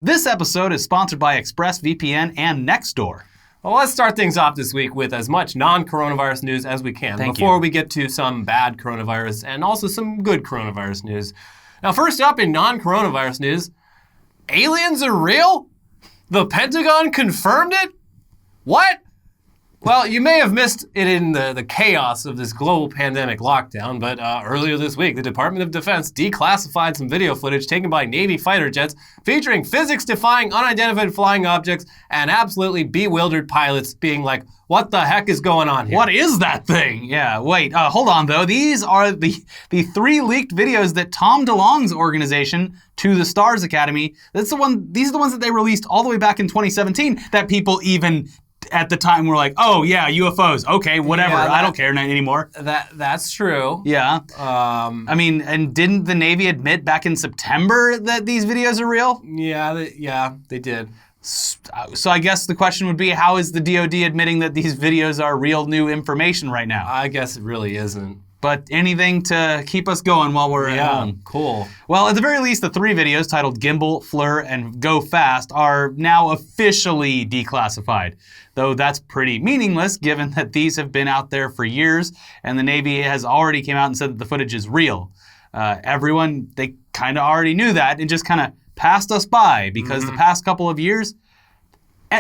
This episode is sponsored by ExpressVPN and Nextdoor. Well, let's start things off this week with as much non-coronavirus news as we can before we get to some bad coronavirus and also some good coronavirus news. Now, first up in non-coronavirus news, aliens are real? The Pentagon confirmed it? What? Well, you may have missed it in the chaos of this global pandemic lockdown, but earlier this week, the Department of Defense declassified some video footage taken by Navy fighter jets featuring physics-defying unidentified flying objects and absolutely bewildered pilots being like, what the heck is going on here? What is that thing? Yeah, wait, hold on though. These are the three leaked videos that Tom DeLonge's organization, To the Stars Academy, these are the ones that they released all the way back in 2017 that people even at the time were like, oh yeah, UFOs, okay, whatever, yeah, I don't care anymore. That's true. Yeah. I mean, and didn't the Navy admit back in September that these videos are real? Yeah, they did. So I guess the question would be, how is the DoD admitting that these videos are real new information right now? I guess it really isn't. But anything to keep us going while we're at home. Cool. Well, at the very least, the three videos titled Gimbal, Fleur, and Go Fast are now officially declassified. Though that's pretty meaningless given that these have been out there for years and the Navy has already came out and said that the footage is real. Everyone, they kind of already knew that and just kind of passed us by because the past couple of years,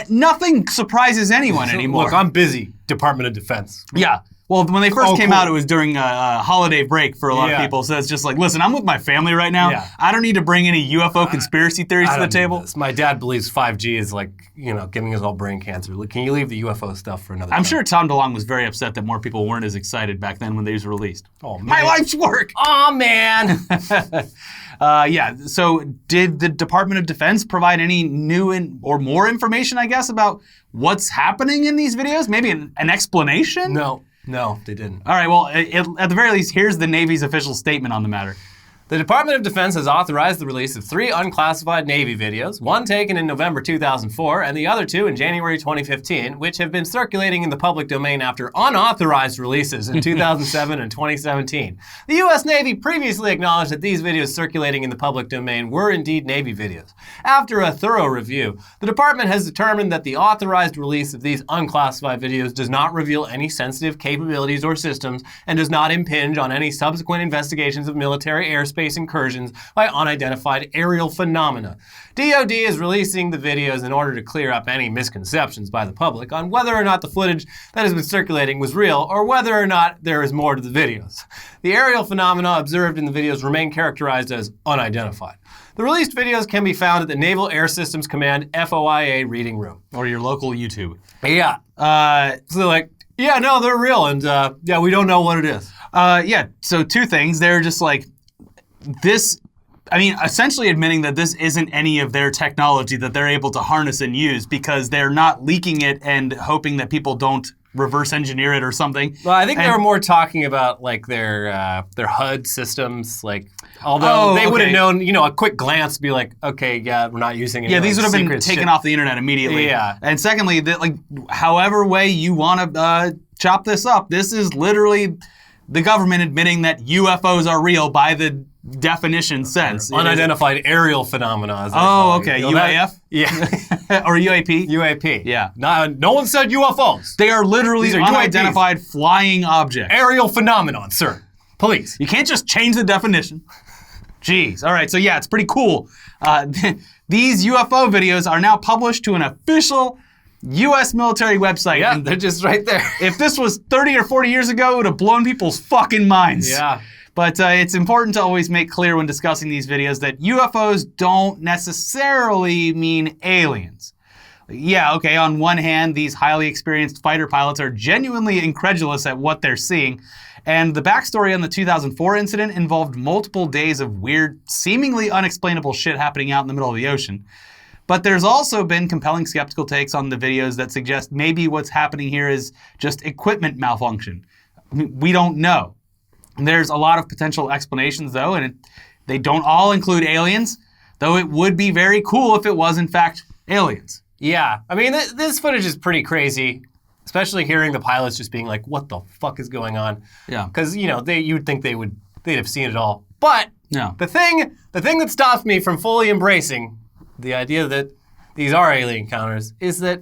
nothing surprises anyone anymore. Look, I'm busy, Department of Defense. Yeah. Well, when they first came out, it was during a holiday break for a lot of people. So it's just like, listen, I'm with my family right now. Yeah. I don't need to bring any UFO conspiracy theories to the table. My dad believes 5G is like, giving us all brain cancer. Can you leave the UFO stuff for another time? I'm sure Tom DeLonge was very upset that more people weren't as excited back then when these were released. Oh, man. My life's work! Oh, man! So did the Department of Defense provide any new or more information, I guess, about what's happening in these videos? Maybe an explanation? No, they didn't. All right, well, at the very least, here's the Navy's official statement on the matter. The Department of Defense has authorized the release of 3 unclassified Navy videos, one taken in November 2004 and the other 2 in January 2015, which have been circulating in the public domain after unauthorized releases in 2007 and 2017. The U.S. Navy previously acknowledged that these videos circulating in the public domain were indeed Navy videos. After a thorough review, the department has determined that the authorized release of these unclassified videos does not reveal any sensitive capabilities or systems and does not impinge on any subsequent investigations of military airspace incursions by unidentified aerial phenomena. DoD is releasing the videos in order to clear up any misconceptions by the public on whether or not the footage that has been circulating was real or whether or not there is more to the videos. The aerial phenomena observed in the videos remain characterized as unidentified. The released videos can be found at the Naval Air Systems Command FOIA reading room. Or your local YouTube. Yeah. They're real, and we don't know what it is. So 2 things. They're just like, essentially admitting that this isn't any of their technology that they're able to harness and use because they're not leaking it and hoping that people don't reverse engineer it or something. Well, I think they were more talking about like their HUD systems, although they would have known, a quick glance be like, okay, yeah, we're not using it. Yeah, these would have been taken off the internet immediately. Yeah. And secondly, however way you want to chop this up, this is literally the government admitting that UFOs are real by the definition sense. Unidentified aerial phenomena. Okay. UAF? Yeah. Or UAP? UAP. Yeah. No one said UFOs. They are literally unidentified UAPs. Flying objects. Aerial phenomenon, sir. Please. You can't just change the definition. Jeez. All right, so yeah, it's pretty cool. These UFO videos are now published to an official U.S. military website. Yeah, they're just right there. If this was 30 or 40 years ago, it would have blown people's fucking minds. Yeah. But it's important to always make clear when discussing these videos that UFOs don't necessarily mean aliens. Yeah, okay, on one hand, these highly experienced fighter pilots are genuinely incredulous at what they're seeing, and the backstory on the 2004 incident involved multiple days of weird, seemingly unexplainable shit happening out in the middle of the ocean. But there's also been compelling skeptical takes on the videos that suggest maybe what's happening here is just equipment malfunction. We don't know. There's a lot of potential explanations, though, and they don't all include aliens, though it would be very cool if it was, in fact, aliens. Yeah. I mean, this footage is pretty crazy, especially hearing the pilots just being like, what the fuck is going on? Yeah. Because, you'd think they'd have seen it all. But no. the thing that stops me from fully embracing the idea that these are alien encounters is that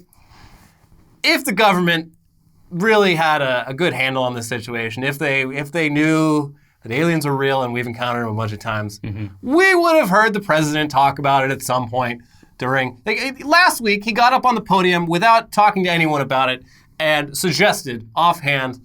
if the government really had a good handle on this situation, if they knew that aliens are real and we've encountered them a bunch of times, we would have heard the president talk about it at some point during... last week, he got up on the podium without talking to anyone about it and suggested offhand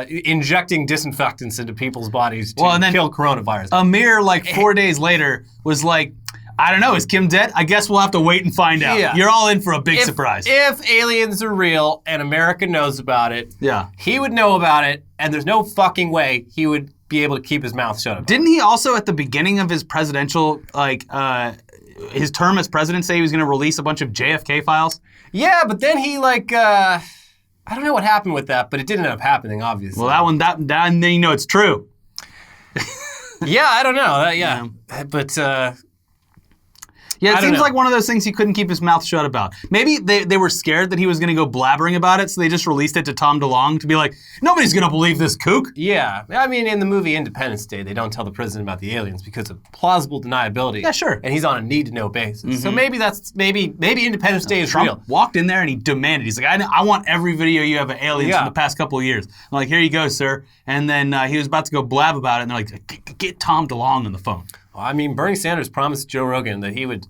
injecting disinfectants into people's bodies to kill coronavirus. A mere 4 days later was like, I don't know, is Kim dead? I guess we'll have to wait and find out. Yeah. You're all in for a big surprise. If aliens are real and America knows about it, he would know about it, and there's no fucking way he would be able to keep his mouth shut about it. Didn't he also, at the beginning of his presidential, his term as president, say he was going to release a bunch of JFK files? Yeah, but then he, I don't know what happened with that, but it didn't end up happening, obviously. Well, that and then you know it's true. Yeah, I don't know. But... yeah, it seems like one of those things he couldn't keep his mouth shut about. Maybe they were scared that he was going to go blabbering about it, so they just released it to Tom DeLonge to be like, nobody's going to believe this kook. Yeah. I mean, in the movie Independence Day, they don't tell the president about the aliens because of plausible deniability. Yeah, sure. And he's on a need-to-know basis. So maybe maybe Independence Day is Trump real. Walked in there and he demanded. He's like, I want every video you have of aliens from the past couple of years. I'm like, here you go, sir. And then he was about to go blab about it, and they're like, get Tom DeLonge on the phone. Well, I mean, Bernie Sanders promised Joe Rogan that he would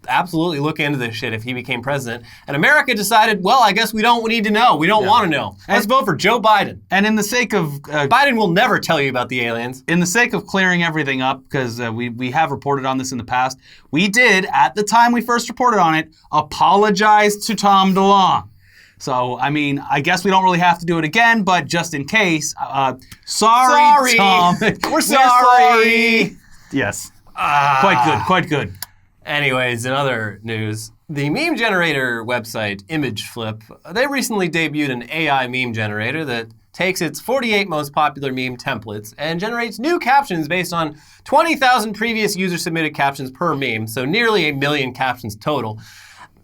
absolutely look into this shit if he became president. And America decided, well, I guess we don't need to know. We don't want to know. Let's vote for Joe Biden. And in the sake of... Biden will never tell you about the aliens. In the sake of clearing everything up, because we have reported on this in the past, we did, at the time we first reported on it, apologize to Tom DeLonge. So, I mean, I guess we don't really have to do it again, but just in case, sorry, Tom. We're sorry. Yes. Quite good. Anyways, in other news, the meme generator website ImageFlip, they recently debuted an AI meme generator that takes its 48 most popular meme templates and generates new captions based on 20,000 previous user-submitted captions per meme, so nearly 1 million captions total.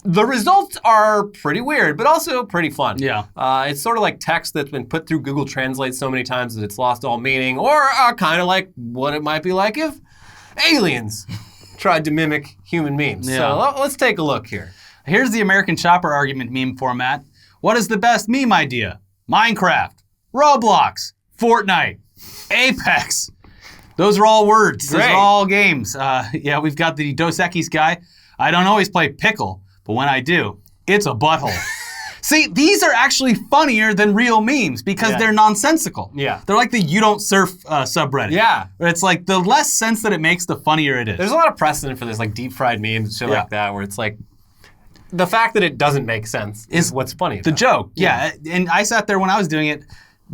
The results are pretty weird, but also pretty fun. Yeah. It's sort of like text that's been put through Google Translate so many times that it's lost all meaning, or kind of like what it might be like if aliens tried to mimic human memes. Yeah. So let's take a look here. Here's the American Chopper argument meme format. What is the best meme idea? Minecraft, Roblox, Fortnite, Apex. Those are all words. Great. Those are all games. We've got the Dos Equis guy. I don't always play Pickle, but when I do, it's a butthole. See, these are actually funnier than real memes because they're nonsensical. Yeah. They're like the You Don't Surf subreddit. Yeah. Where it's like the less sense that it makes, the funnier it is. There's a lot of precedent for this, like deep fried memes and shit like that, where it's like, the fact that it doesn't make sense is what's funny about the joke. Yeah. And I sat there when I was doing it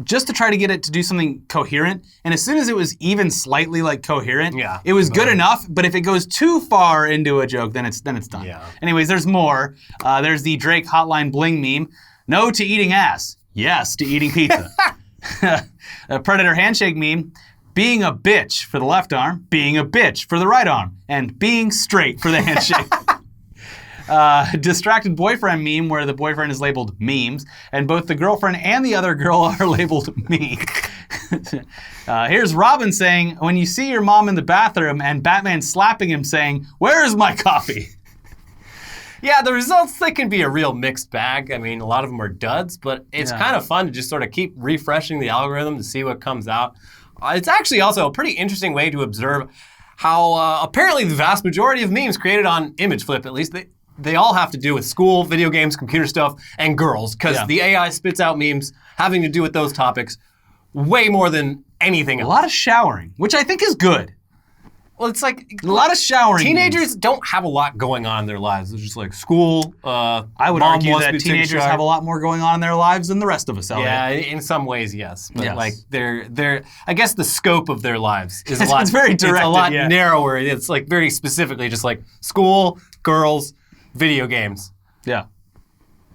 just to try to get it to do something coherent. And as soon as it was even slightly coherent, it was good enough. But if it goes too far into a joke, then it's done. Yeah. Anyways, there's more. There's the Drake Hotline Bling meme. No to eating ass. Yes to eating pizza. A Predator handshake meme. Being a bitch for the left arm, being a bitch for the right arm, and being straight for the handshake. Distracted boyfriend meme where the boyfriend is labeled memes, and both the girlfriend and the other girl are labeled me. Here's Robin saying, when you see your mom in the bathroom, and Batman slapping him saying, where is my coffee? Yeah, the results, they can be a real mixed bag. I mean, a lot of them are duds, but it's kind of fun to just sort of keep refreshing the algorithm to see what comes out. It's actually also a pretty interesting way to observe how apparently the vast majority of memes created on ImageFlip, at least, they all have to do with school, video games, computer stuff, and girls, because the AI spits out memes having to do with those topics way more than anything else. A lot of showering, which I think is good. Well, it's like a lot of showering. Teenagers don't have a lot going on in their lives. It's just like school. I would argue that teenagers have a lot more going on in their lives than the rest of us. Yeah, in some ways, yes. But like they're I guess the scope of their lives is a lot. It's very directed, it's a lot narrower. It's like very specifically just like school, girls, video games. Yeah.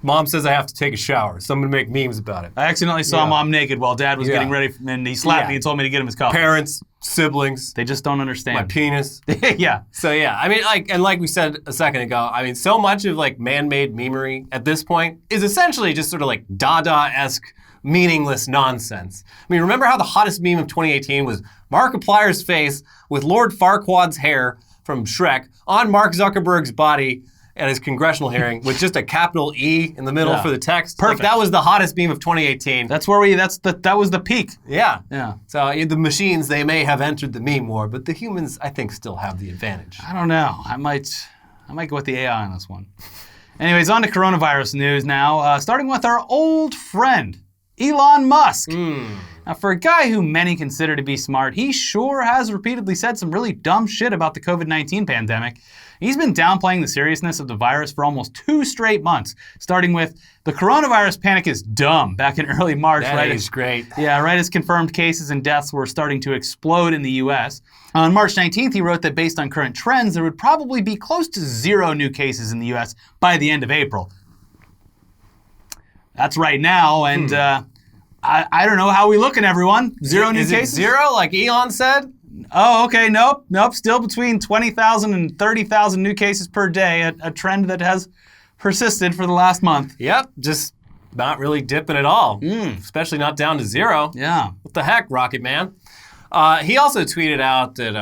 Mom says I have to take a shower, so I'm going to make memes about it. I accidentally saw Mom naked while Dad was getting ready, and he slapped me and told me to get him his coffee. Parents, siblings. They just don't understand. My penis. Yeah. So yeah, I mean, like we said a second ago, I mean, so much of like man-made memery at this point is essentially just sort of like Dada-esque, meaningless nonsense. I mean, remember how the hottest meme of 2018 was Markiplier's face with Lord Farquaad's hair from Shrek on Mark Zuckerberg's body at his congressional hearing with just a capital E in the middle for the text. Perfect. Like, that was the hottest meme of 2018. That was the peak. Yeah. Yeah. So the machines, they may have entered the meme war, but the humans, I think, still have the advantage. I don't know. I might go with the AI on this one. Anyways, on to coronavirus news now, starting with our old friend, Elon Musk. Now, for a guy who many consider to be smart, he sure has repeatedly said some really dumb shit about the COVID-19 pandemic. He's been downplaying the seriousness of the virus for almost 2 straight months, starting with the coronavirus panic is dumb back in early March. That is great. Yeah, right as confirmed cases and deaths were starting to explode in the US. On March 19th, he wrote that based on current trends, there would probably be close to 0 new cases in the US by the end of April. That's right now, and I don't know how we looking, everyone. 0 new cases? Is it 0, like Elon said? Oh, okay, nope. Still between 20,000 and 30,000 new cases per day, a trend that has persisted for the last month. Yep, just not really dipping at all, especially not down to 0. Yeah. What the heck, Rocket Man? He also tweeted out that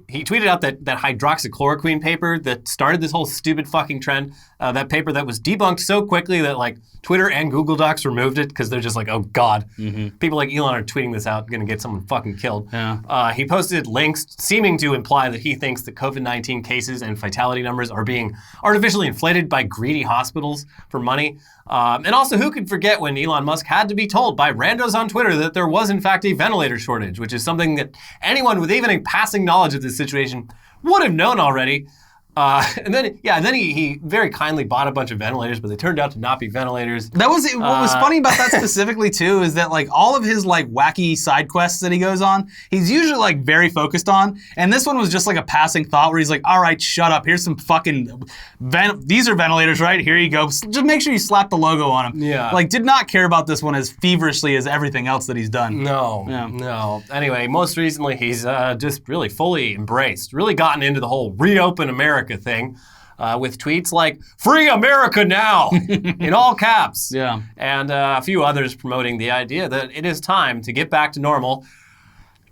he tweeted out that hydroxychloroquine paper that started this whole stupid fucking trend. That paper that was debunked so quickly that like Twitter and Google Docs removed it because they're just like, oh god, people like Elon are tweeting this out, gonna get someone fucking killed. Yeah. He posted links seeming to imply that he thinks that COVID-19 cases and fatality numbers are being artificially inflated by greedy hospitals for money. And also, who could forget when Elon Musk had to be told by randos on Twitter that there was in fact a ventilator shortage, which is something that anyone with even a passing knowledge of this situation would have known already. And then he very kindly bought a bunch of ventilators, but they turned out to not be ventilators. That was it. What was funny about that specifically too is that like all of his like wacky side quests that he goes on, he's usually like very focused on, and this one was just like a passing thought where he's like, all right, shut up. Here's some fucking these are ventilators, right? Here you go. Just make sure you slap the logo on them. Yeah. Like did not care about this one as feverishly as everything else that he's done. No. Anyway, most recently he's just really fully embraced, really gotten into the whole reopen America thing with tweets like "Free America now" in all caps. Yeah. And a few others promoting the idea that it is time to get back to normal,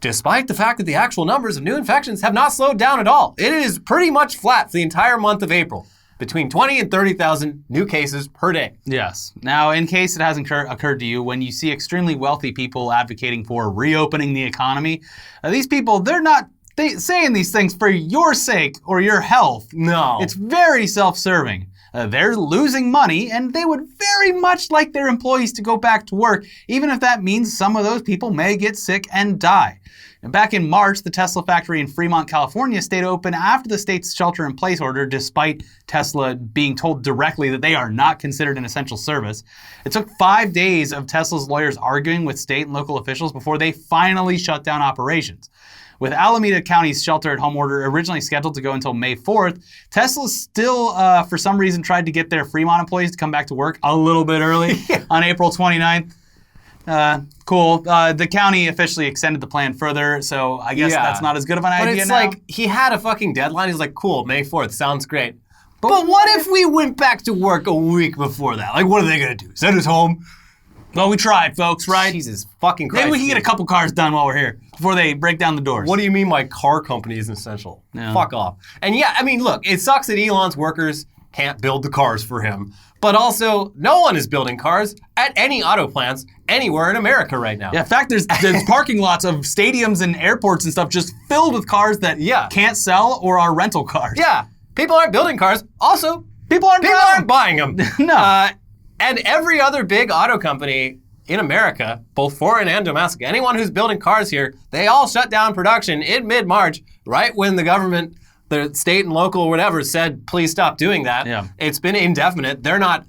despite the fact that the actual numbers of new infections have not slowed down at all. It is pretty much flat for the entire month of April, between 20 and 30,000 new cases per day. Yes. Now, in case it hasn't occurred to you, when you see extremely wealthy people advocating for reopening the economy, these people, they're not saying these things for your sake or your health. No. It's very self-serving. They're losing money, and they would very much like their employees to go back to work, even if that means some of those people may get sick and die. And back in March, the Tesla factory in Fremont, California stayed open after the state's shelter-in-place order, despite Tesla being told directly that they are not considered an essential service. It took 5 days of Tesla's lawyers arguing with state and local officials before they finally shut down operations. With Alameda County's shelter-at-home order originally scheduled to go until May 4th, Tesla still, for some reason, tried to get their Fremont employees to come back to work a little bit early on April 29th. Cool. The county officially extended the plan further, so I guess that's not as good of an idea now. But it's like, he had a fucking deadline. He's like, cool, May 4th, sounds great. But what if we went back to work a week before that? Like, what are they gonna do? Send us home? Well, we tried, folks, right? Jesus fucking Christ. Maybe we can get a couple cars done while we're here, before they break down the doors. What do you mean my car company isn't essential? Yeah. Fuck off. And yeah, I mean, look, it sucks that Elon's workers can't build the cars for him. But also, no one is building cars at any auto plants anywhere in America right now. Yeah, in fact, there's parking lots of stadiums and airports and stuff just filled with cars that can't sell or are rental cars. Yeah, people aren't building cars. Also, people aren't buying them. No. And every other big auto company in America, both foreign and domestic, anyone who's building cars here, they all shut down production in mid-March, right when the government, the state and local or whatever, said, please stop doing that. Yeah. It's been indefinite. They're not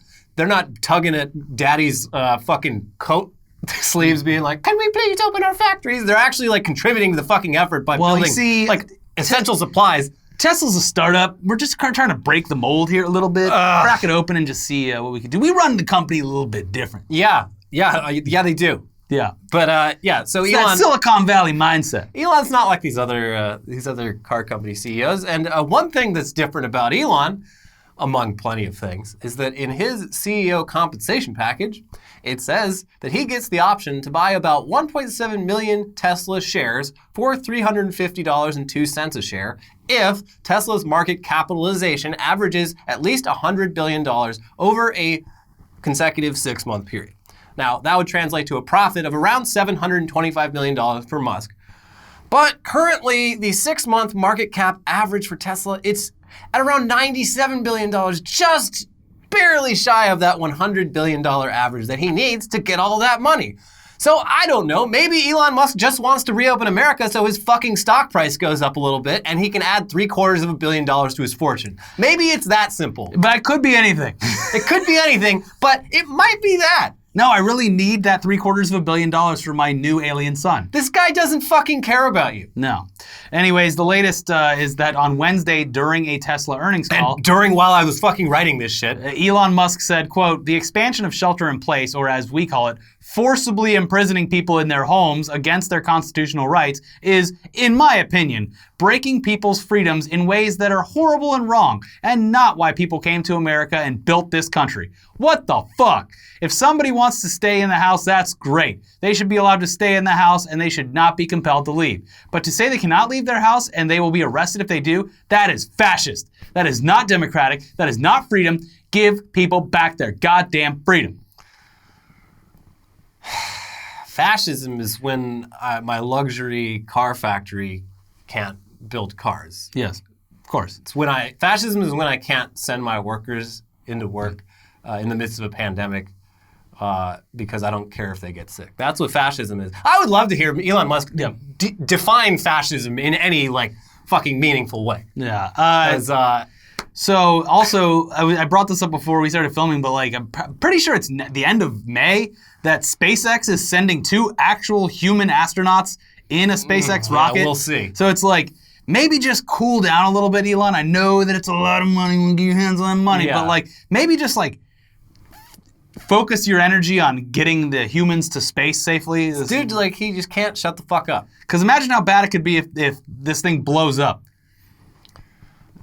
tugging at daddy's fucking coat sleeves being like, can we please open our factories? They're actually like contributing to the fucking effort by building like essential supplies. Tesla's a startup. We're just trying to break the mold here a little bit, crack it open and just see what we can do. We run the company a little bit different. Yeah, they do. Yeah. But so it's Elon, that Silicon Valley mindset. Elon's not like these other car company CEOs. And one thing that's different about Elon, among plenty of things, is that in his CEO compensation package, it says that he gets the option to buy about 1.7 million Tesla shares for $350.02 a share if Tesla's market capitalization averages at least $100 billion over a consecutive 6-month period. Now, that would translate to a profit of around $725 million for Musk. But currently, the 6-month market cap average for Tesla, it's at around $97 billion, just barely shy of that $100 billion average that he needs to get all that money. So I don't know, maybe Elon Musk just wants to reopen America so his fucking stock price goes up a little bit and he can add $750 million to his fortune. Maybe it's that simple. But it could be anything. It could be anything, but it might be that. No, I really need that $750 million for my new alien son. This guy doesn't fucking care about you. No. Anyways, the latest is that on Wednesday during a Tesla earnings call... And while I was fucking writing this shit. Elon Musk said, quote, "The expansion of shelter in place, or as we call it, forcibly imprisoning people in their homes against their constitutional rights is, in my opinion, breaking people's freedoms in ways that are horrible and wrong, and not why people came to America and built this country. What the fuck? If somebody wants to stay in the house, that's great. They should be allowed to stay in the house and they should not be compelled to leave. But to say they cannot leave their house and they will be arrested if they do, that is fascist. That is not democratic. That is not freedom. Give people back their goddamn freedom." Fascism is when my luxury car factory can't build cars. Yes, of course. Fascism is when I can't send my workers into work in the midst of a pandemic because I don't care if they get sick. That's what fascism is. I would love to hear Elon Musk define fascism in any fucking meaningful way. Yeah. So also, I brought this up before we started filming, but I'm pretty sure it's the end of May that SpaceX is sending 2 actual human astronauts in a SpaceX rocket. Yeah, we'll see. So it's maybe just cool down a little bit, Elon. I know that it's a lot of money when you get your hands on money, but maybe just focus your energy on getting the humans to space safely. Dude, he just can't shut the fuck up. Because imagine how bad it could be if this thing blows up.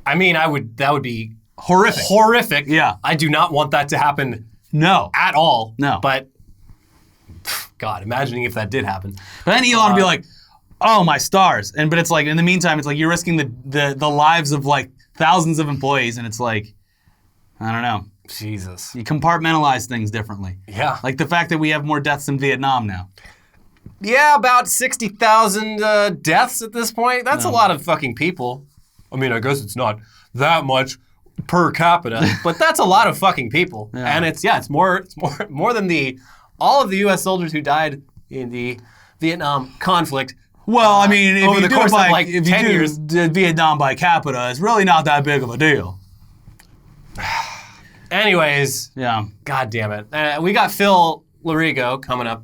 I mean, that would be horrific. Horrific. Yeah. I do not want that to happen. No. At all. No. But, God, imagining if that did happen. But then Elon would be like, "Oh, my stars." But it's in the meantime, it's you're risking the lives of thousands of employees, and it's I don't know. Jesus. You compartmentalize things differently. Yeah. The fact that we have more deaths in Vietnam now. Yeah, about 60,000 deaths at this point. That's a lot of fucking people. I mean, I guess it's not that much per capita, but that's a lot of fucking people. Yeah. And it's more than all of the U.S. soldiers who died in the Vietnam conflict. Well, I mean, over the course of 10 years, Vietnam by capita, it's really not that big of a deal. Anyways, yeah. God damn it. We got Phil Larigo coming up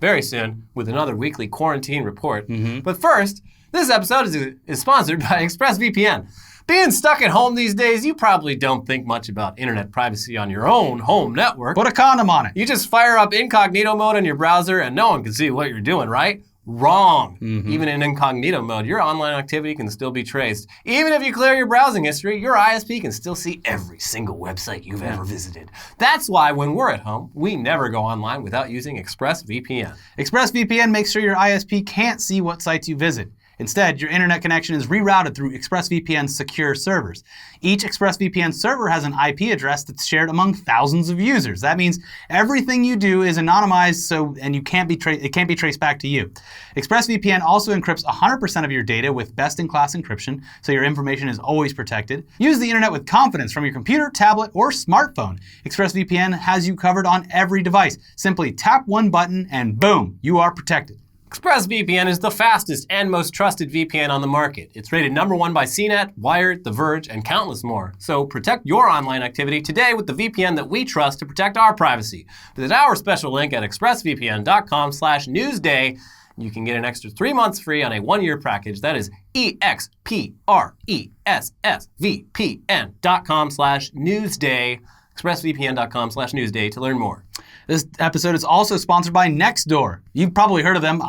very soon with another weekly quarantine report. Mm-hmm. But first, this episode is sponsored by ExpressVPN. Being stuck at home these days, you probably don't think much about internet privacy on your own home network. Put a condom on it. You just fire up incognito mode in your browser and no one can see what you're doing, right? Wrong. Mm-hmm. Even in incognito mode, your online activity can still be traced. Even if you clear your browsing history, your ISP can still see every single website you've ever visited. That's why when we're at home, we never go online without using ExpressVPN. ExpressVPN makes sure your ISP can't see what sites you visit. Instead, your internet connection is rerouted through ExpressVPN's secure servers. Each ExpressVPN server has an IP address that's shared among thousands of users. That means everything you do is anonymized, and it can't be traced back to you. ExpressVPN also encrypts 100% of your data with best-in-class encryption, so your information is always protected. Use the internet with confidence from your computer, tablet, or smartphone. ExpressVPN has you covered on every device. Simply tap one button and boom, you are protected. ExpressVPN is the fastest and most trusted VPN on the market. It's rated #1 by CNET, Wired, The Verge, and countless more. So protect your online activity today with the VPN that we trust to protect our privacy. Visit our special link at expressvpn.com/newsday. You can get an extra 3 months free on a 1-year package. That is expressvpn.com/newsday. expressvpn.com/newsday to learn more. This episode is also sponsored by Nextdoor. You've probably heard of them.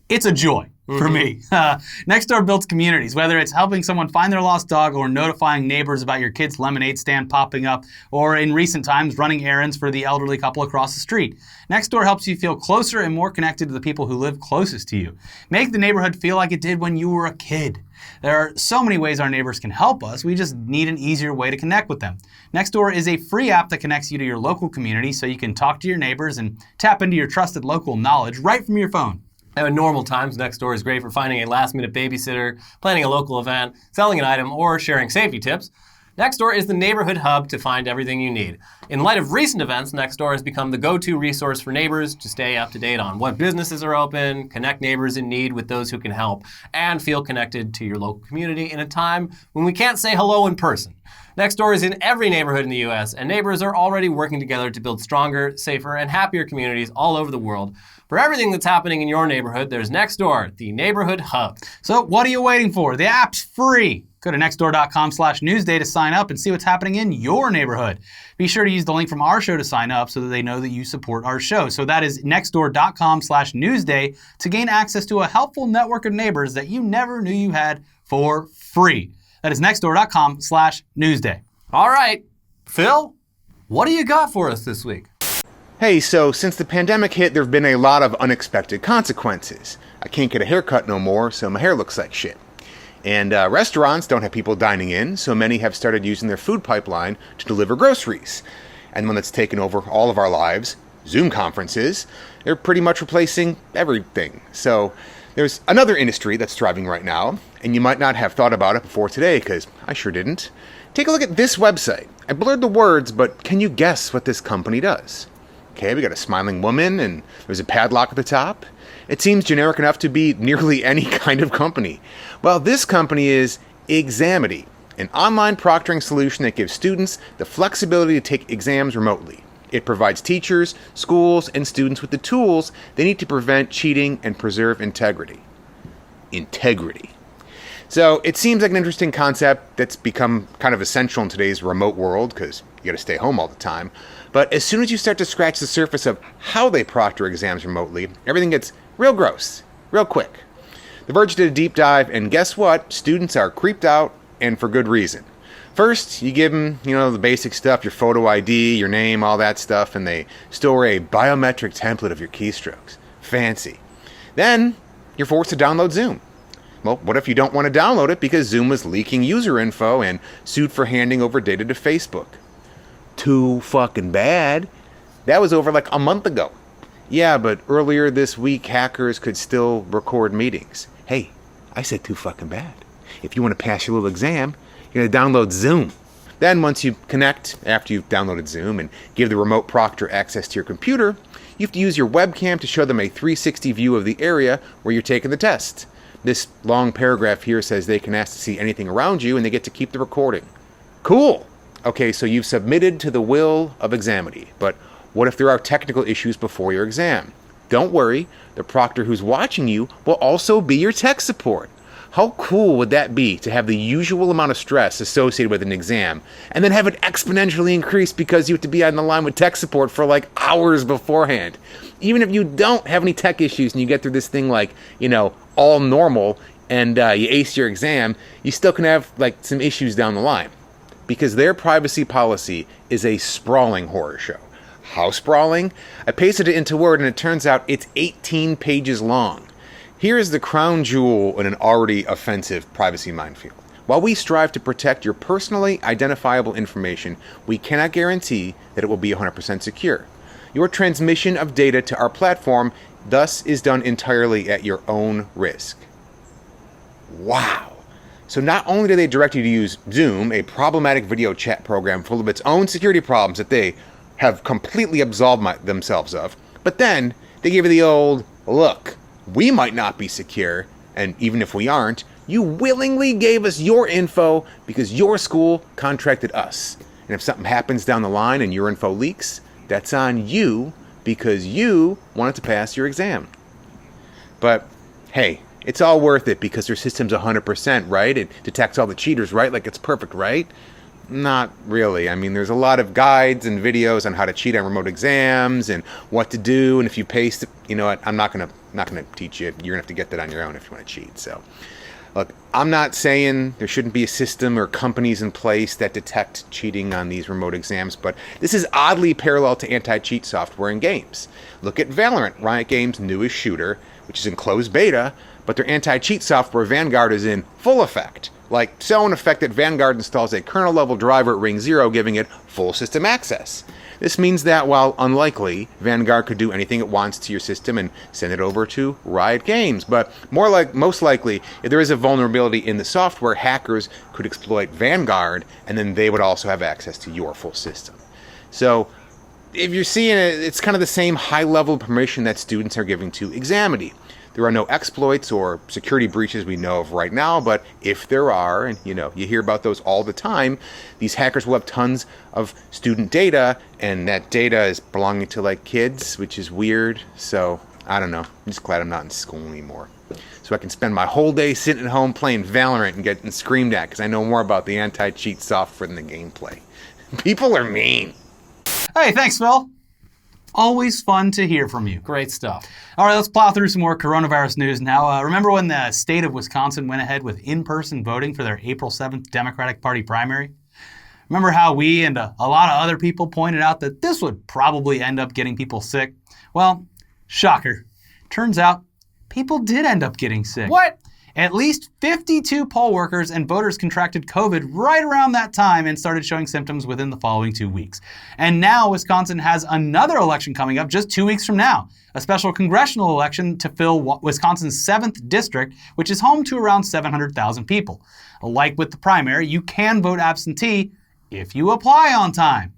It's a joy. for me. Nextdoor builds communities, whether it's helping someone find their lost dog or notifying neighbors about your kid's lemonade stand popping up, or in recent times, running errands for the elderly couple across the street. Nextdoor helps you feel closer and more connected to the people who live closest to you. Make the neighborhood feel like it did when you were a kid. There are so many ways our neighbors can help us. We just need an easier way to connect with them. Nextdoor is a free app that connects you to your local community so you can talk to your neighbors and tap into your trusted local knowledge right from your phone. Now, in normal times, Nextdoor is great for finding a last-minute babysitter, planning a local event, selling an item, or sharing safety tips. Nextdoor is the neighborhood hub to find everything you need. In light of recent events, Nextdoor has become the go-to resource for neighbors to stay up to date on what businesses are open, connect neighbors in need with those who can help, and feel connected to your local community in a time when we can't say hello in person. Nextdoor is in every neighborhood in the US, and neighbors are already working together to build stronger, safer, and happier communities all over the world. For everything that's happening in your neighborhood, there's Nextdoor, the neighborhood hub. So what are you waiting for? The app's free. Go to nextdoor.com/newsday to sign up and see what's happening in your neighborhood. Be sure to use the link from our show to sign up so that they know that you support our show. So that is nextdoor.com/newsday to gain access to a helpful network of neighbors that you never knew you had for free. That is nextdoor.com/newsday. All right, Phil, what do you got for us this week? Hey, so since the pandemic hit, there have been a lot of unexpected consequences. I can't get a haircut no more, so my hair looks like shit. And restaurants don't have people dining in, so many have started using their food pipeline to deliver groceries. And one that's taken over all of our lives, Zoom conferences, they're pretty much replacing everything. So there's another industry that's thriving right now, and you might not have thought about it before today, because I sure didn't. Take a look at this website. I blurred the words, but can you guess what this company does? Okay, we got a smiling woman, and there's a padlock at the top. It seems generic enough to be nearly any kind of company. Well, this company is Examity, an online proctoring solution that gives students the flexibility to take exams remotely. It provides teachers, schools, and students with the tools they need to prevent cheating and preserve integrity. Integrity. So it seems like an interesting concept that's become kind of essential in today's remote world because you got to stay home all the time. But as soon as you start to scratch the surface of how they proctor exams remotely, everything gets real gross, real quick. The Verge did a deep dive, and guess what? Students are creeped out, and for good reason. First, you give them, the basic stuff, your photo ID, your name, all that stuff, and they store a biometric template of your keystrokes. Fancy. Then, you're forced to download Zoom. Well, what if you don't want to download it because Zoom was leaking user info and sued for handing over data to Facebook? Too fucking bad. That was over like a month ago. Yeah, but earlier this week, hackers could still record meetings. Hey, I said too fucking bad. If you want to pass your little exam, you're going to download Zoom. Then once you connect, after you've downloaded Zoom, and give the remote proctor access to your computer, you have to use your webcam to show them a 360 view of the area where you're taking the test. This long paragraph here says they can ask to see anything around you, and they get to keep the recording. Cool. Okay, so you've submitted to the will of Examity, but what if there are technical issues before your exam? Don't worry, the proctor who's watching you will also be your tech support. How cool would that be to have the usual amount of stress associated with an exam and then have it exponentially increase because you have to be on the line with tech support for like hours beforehand? Even if you don't have any tech issues and you get through this thing like, all normal and you ace your exam, you still can have like some issues down the line because their privacy policy is a sprawling horror show. How sprawling? I pasted it into Word and it turns out it's 18 pages long. Here is the crown jewel in an already offensive privacy minefield. While we strive to protect your personally identifiable information, we cannot guarantee that it will be 100% secure. Your transmission of data to our platform thus is done entirely at your own risk. Wow. So not only do they direct you to use Zoom, a problematic video chat program full of its own security problems that they have completely absolved themselves of, but then they give you the old, look, we might not be secure, and even if we aren't, you willingly gave us your info because your school contracted us. And if something happens down the line and your info leaks, that's on you because you wanted to pass your exam. But hey, it's all worth it because their system's 100%, right? It detects all the cheaters, right? Like it's perfect, right? Not really. I mean, there's a lot of guides and videos on how to cheat on remote exams and what to do. And if you paste, you know what? I'm not going to not going to teach you. You're going to have to get that on your own if you want to cheat. So, look, I'm not saying there shouldn't be a system or companies in place that detect cheating on these remote exams, but this is oddly parallel to anti-cheat software in games. Look at Valorant, Riot Games' newest shooter, which is in closed beta, but their anti-cheat software Vanguard is in full effect. Like, so in effect that Vanguard installs a kernel-level driver at ring 0, giving it full system access. This means that, while unlikely, Vanguard could do anything it wants to your system and send it over to Riot Games. But most likely, if there is a vulnerability in the software, hackers could exploit Vanguard, and then they would also have access to your full system. So, if you're seeing it, it's kind of the same high-level permission that students are giving to Examity. There are no exploits or security breaches we know of right now, but if there are, and you hear about those all the time, these hackers will have tons of student data, and that data is belonging to like kids, which is weird. So I don't know. I'm just glad I'm not in school anymore, so I can spend my whole day sitting at home playing Valorant and getting screamed at because I know more about the anti-cheat software than the gameplay. People are mean. Hey, thanks, Phil. Always fun to hear from you. Great stuff. All right, let's plow through some more coronavirus news now. Remember when the state of Wisconsin went ahead with in-person voting for their April 7th Democratic Party primary? Remember how we and a lot of other people pointed out that this would probably end up getting people sick? Well, shocker. Turns out people did end up getting sick. What? At least 52 poll workers and voters contracted COVID right around that time and started showing symptoms within the following 2 weeks. And now Wisconsin has another election coming up just 2 weeks from now, a special congressional election to fill Wisconsin's 7th district, which is home to around 700,000 people. Like with the primary, you can vote absentee if you apply on time.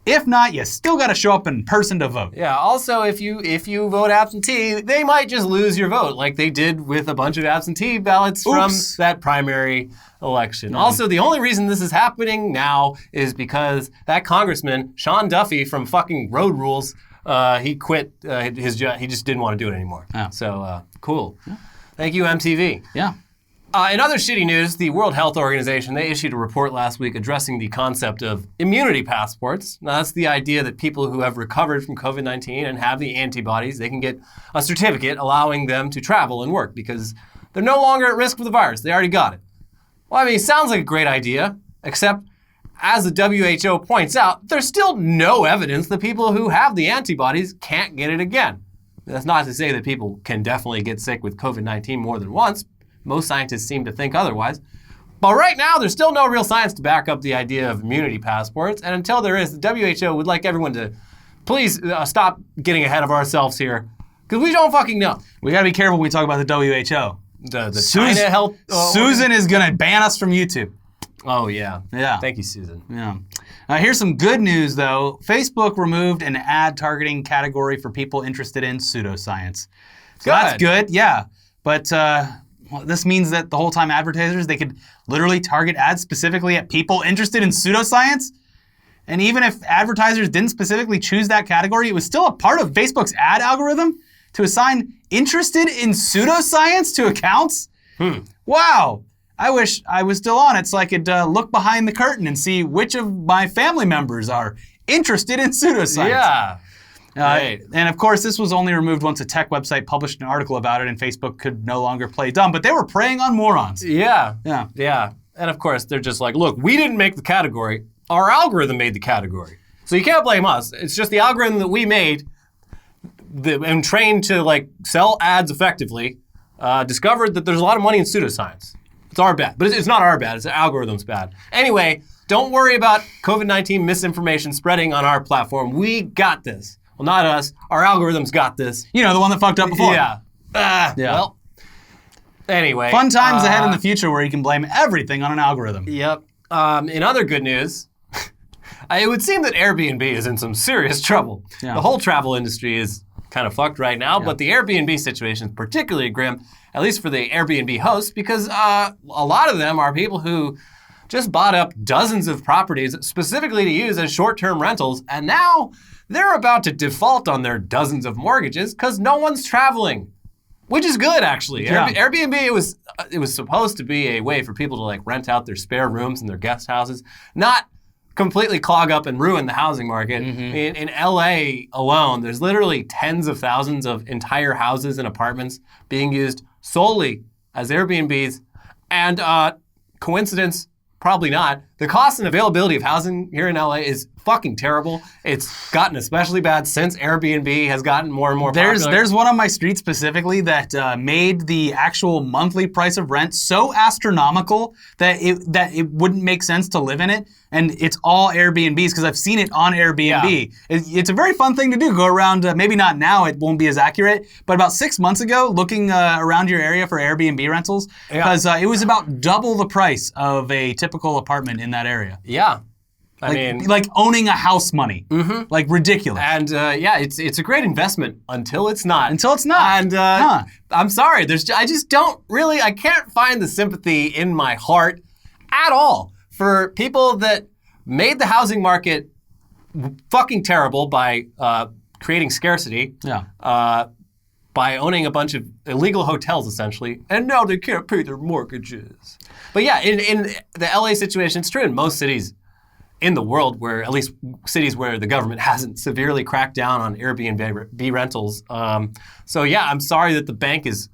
If not, you still got to show up in person to vote. Yeah, also, if you vote absentee, they might just lose your vote, like they did with a bunch of absentee ballots from that primary election. Also, the only reason this is happening now is because that congressman, Sean Duffy from fucking Road Rules, he quit his job. He just didn't want to do it anymore. Yeah. So, cool. Yeah. Thank you, MTV. Yeah. In other shitty news, the World Health Organization, they issued a report last week addressing the concept of immunity passports. Now, that's the idea that people who have recovered from COVID-19 and have the antibodies, they can get a certificate allowing them to travel and work because they're no longer at risk for the virus. They already got it. Well, I mean, it sounds like a great idea, except as the WHO points out, there's still no evidence that people who have the antibodies can't get it again. That's not to say that people can definitely get sick with COVID-19 more than once. Most scientists seem to think otherwise. But right now, there's still no real science to back up the idea of immunity passports. And until there is, the WHO would like everyone to please stop getting ahead of ourselves here. Because we don't fucking know. We got to be careful when we talk about the WHO. The China Health... Susan is going to ban us from YouTube. Oh, yeah. Yeah. Thank you, Susan. Yeah. Here's some good news, though. Facebook removed an ad targeting category for people interested in pseudoscience. So that's good, yeah. But... well, this means that the whole time advertisers, they could literally target ads specifically at people interested in pseudoscience. And even if advertisers didn't specifically choose that category, it was still a part of Facebook's ad algorithm to assign interested in pseudoscience to accounts. Wow. I wish I was still on it so I could look behind the curtain and see which of my family members are interested in pseudoscience. Yeah. And of course, this was only removed once a tech website published an article about it and Facebook could no longer play dumb, but they were preying on morons. Yeah. Yeah. Yeah. And of course, they're just like, look, we didn't make the category. Our algorithm made the category. So you can't blame us. It's just the algorithm that we made and trained to like sell ads effectively discovered that there's a lot of money in pseudoscience. It's our bad. But it's not our bad. It's the algorithm's bad. Anyway, don't worry about COVID-19 misinformation spreading on our platform. We got this. Well, not us. Our algorithm's got this. You know, the one that fucked up before. Yeah. Well, anyway. Fun times ahead in the future where you can blame everything on an algorithm. Yep. In other good news, it would seem that Airbnb is in some serious trouble. Yeah. The whole travel industry is kind of fucked right now, but the Airbnb situation is particularly grim, at least for the Airbnb hosts, because a lot of them are people who just bought up dozens of properties specifically to use as short-term rentals, and now they're about to default on their dozens of mortgages because no one's traveling, which is good, actually. Yeah. Airbnb, it was supposed to be a way for people to like rent out their spare rooms in their guest houses, not completely clog up and ruin the housing market. In LA alone, there's literally tens of thousands of entire houses and apartments being used solely as Airbnbs. And coincidence? Probably not. The cost and availability of housing here in LA is fucking terrible. It's gotten especially bad since Airbnb has gotten more and more popular. There's one on my street specifically that made the actual monthly price of rent so astronomical that it wouldn't make sense to live in it. And it's all Airbnbs because I've seen it on Airbnb. Yeah. It's a very fun thing to do. Go around, maybe not now, it won't be as accurate, but about 6 months ago, looking around your area for Airbnb rentals, because it was about double the price of a typical apartment in that area. Yeah. I Like, mean, like owning a house money. Like ridiculous. and it's a great investment until it's not. Until it's not. And I'm sorry, I can't find the sympathy in my heart at all for people that made the housing market fucking terrible by creating scarcity. By owning a bunch of illegal hotels, essentially, and now they can't pay their mortgages. But yeah, in the LA situation, it's true in most cities in the world, where at least cities where the government hasn't severely cracked down on Airbnb rentals. So yeah, I'm sorry that the bank is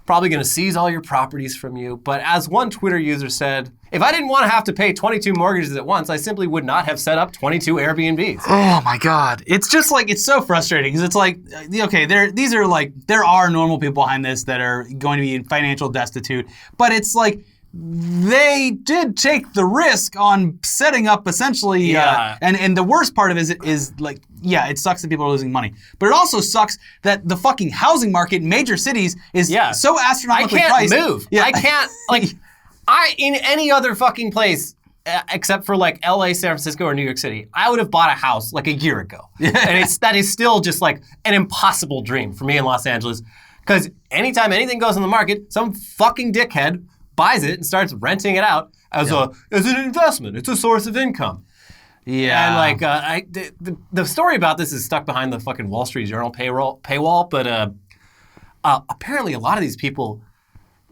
probably going to seize all your properties from you. But as one Twitter user said, if I didn't want to have to pay 22 mortgages at once, I simply would not have set up 22 Airbnbs. Oh my God. It's just like, it's so frustrating because it's like, okay, there are normal people behind this that are going to be financial destitute, but it's like, they did take the risk on setting up essentially, and the worst part of it is like, yeah, it sucks that people are losing money, but it also sucks that the fucking housing market in major cities is so astronomically priced. I can't move. I can't, in any other fucking place, except for like LA, San Francisco, or New York City, I would have bought a house like a year ago. And that is still just like an impossible dream for me in Los Angeles, because anytime anything goes on the market, some fucking dickhead buys it and starts renting it out as an investment. It's a source of income. Yeah. And the story about this is stuck behind the fucking Wall Street Journal paywall, but apparently a lot of these people,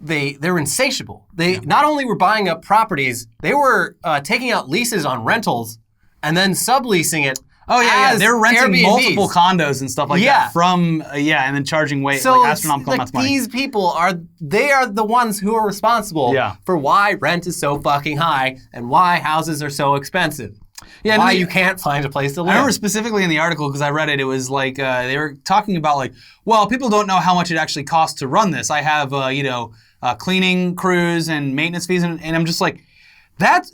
they're insatiable. They not only were buying up properties, they were taking out leases on rentals and then subleasing it. Oh yeah, they're renting Airbnbs. Multiple condos and stuff like that from and then charging astronomical amounts of money. These people are the ones who are responsible for why rent is so fucking high and why houses are so expensive. Yeah, why you can't find a place to live. I remember specifically in the article, because I read it, it was like they were talking about like, well, people don't know how much it actually costs to run this. I have cleaning crews and maintenance fees, and I'm just like,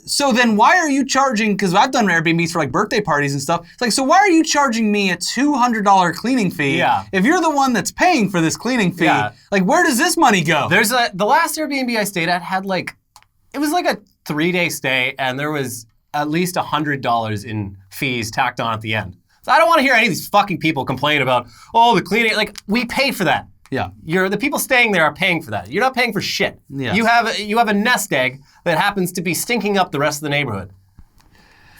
so then why are you charging, because I've done Airbnbs for like birthday parties and stuff. It's like, so why are you charging me a $200 cleaning fee if you're the one that's paying for this cleaning fee? Like, where does this money go? The last Airbnb I stayed at had it was like a 3-day stay, and there was at least $100 in fees tacked on at the end. So I don't want to hear any of these fucking people complain about, oh, the cleaning, like, we pay for that. Yeah. The people staying there are paying for that. You're not paying for shit. Yeah. You have a nest egg that happens to be stinking up the rest of the neighborhood.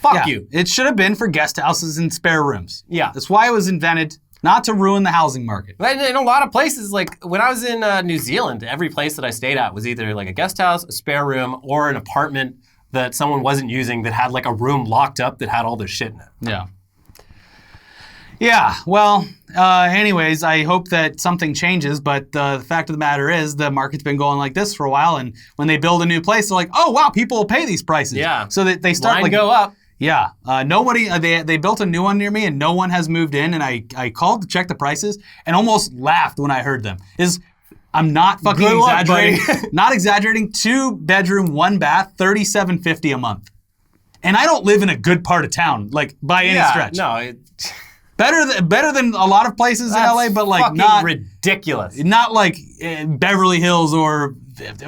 Fuck you. It should have been for guest houses and spare rooms. Yeah. That's why it was invented, not to ruin the housing market. In a lot of places, like when I was in New Zealand, every place that I stayed at was either like a guest house, a spare room, or an apartment that someone wasn't using that had like a room locked up that had all their shit in it. Yeah. Yeah, well, anyways, I hope that something changes, but the fact of the matter is the market's been going like this for a while, and when they build a new place, they're like, oh, wow, people will pay these prices. Yeah. So that they start go up. Yeah. Nobody, they built a new one near me, and no one has moved in, and I called to check the prices and almost laughed when I heard them. I'm not fucking exaggerating. Not exaggerating. 2-bedroom, 1-bath, $37.50 a month. And I don't live in a good part of town, like by any stretch. No, better than a lot of places in LA, but like not ridiculous. Not like Beverly Hills or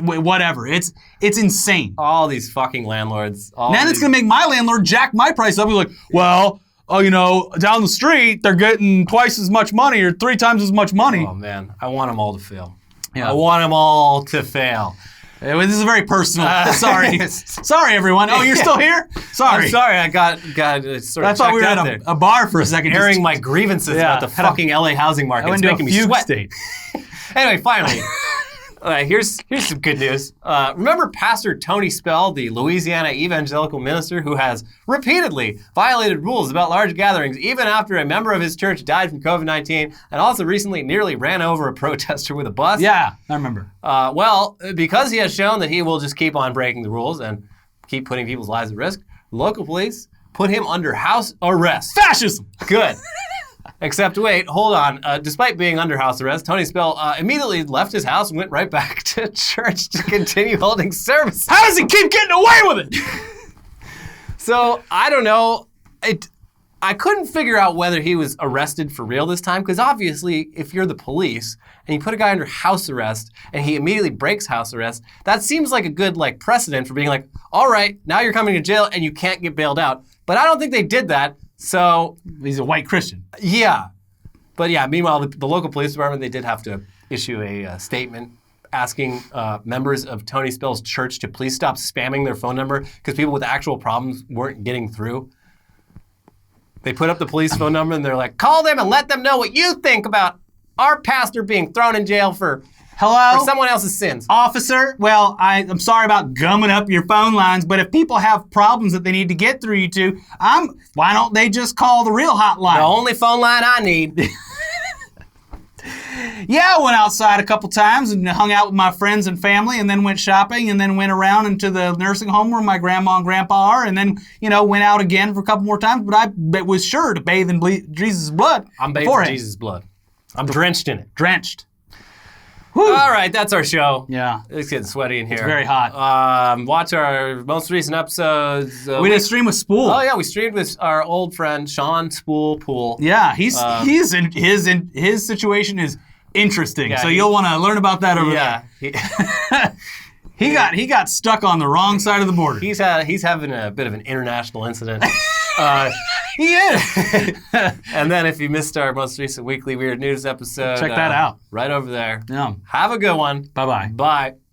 whatever. It's insane. All these fucking landlords. It's gonna make my landlord jack my price up. He's like, well, down the street they're getting twice as much money or 3 times as much money. Oh man, I want them all to fail. Yeah. I want them all to fail. This is very personal. Sorry. Sorry, everyone. Oh, you're still here? Sorry. I'm sorry. I got sort of I thought we were at a bar for a second. Airing my grievances about the fucking LA housing market. It's making me sweat. State. Anyway, finally, Here's some good news. Remember Pastor Tony Spell, the Louisiana evangelical minister who has repeatedly violated rules about large gatherings, even after a member of his church died from COVID-19, and also recently nearly ran over a protester with a bus? Yeah, I remember. Well, because he has shown that he will just keep on breaking the rules and keep putting people's lives at risk, local police put him under house arrest. Fascism! Good. Except, wait, hold on. Despite being under house arrest, Tony Spell immediately left his house and went right back to church to continue holding service. How does he keep getting away with it? So, I don't know. I couldn't figure out whether he was arrested for real this time, because obviously, if you're the police and you put a guy under house arrest and he immediately breaks house arrest, that seems like a good precedent for being like, all right, now you're coming to jail and you can't get bailed out. But I don't think they did that. So he's a white Christian. Yeah. But yeah, meanwhile, the local police department, they did have to issue a statement asking members of Tony Spell's church to please stop spamming their phone number because people with actual problems weren't getting through. They put up the police phone number and they're like, call them and let them know what you think about our pastor being thrown in jail for someone else's sins. Officer, well, I'm sorry about gumming up your phone lines, but if people have problems that they need to get through you to, why don't they just call the real hotline? The only phone line I need. Yeah, I went outside a couple times and hung out with my friends and family and then went shopping and then went around into the nursing home where my grandma and grandpa are and then, went out again for a couple more times, but I was sure to bathe in Jesus' blood. I'm bathed in Jesus' blood. I'm drenched in it. Drenched. Whew. All right, that's our show. Yeah. It's getting sweaty in here. It's very hot. Watch our most recent episodes. We did a stream with Spool. Oh, yeah, we streamed with our old friend, Sean Spool Pool. Yeah, his situation is interesting, yeah, so you'll want to learn about that over there. He got stuck on the wrong side of the border. He's having a bit of an international incident. He is. And then if you missed our most recent Weekly Weird News episode, check that out. Right over there. Yeah. Have a good one. Bye-bye. Bye.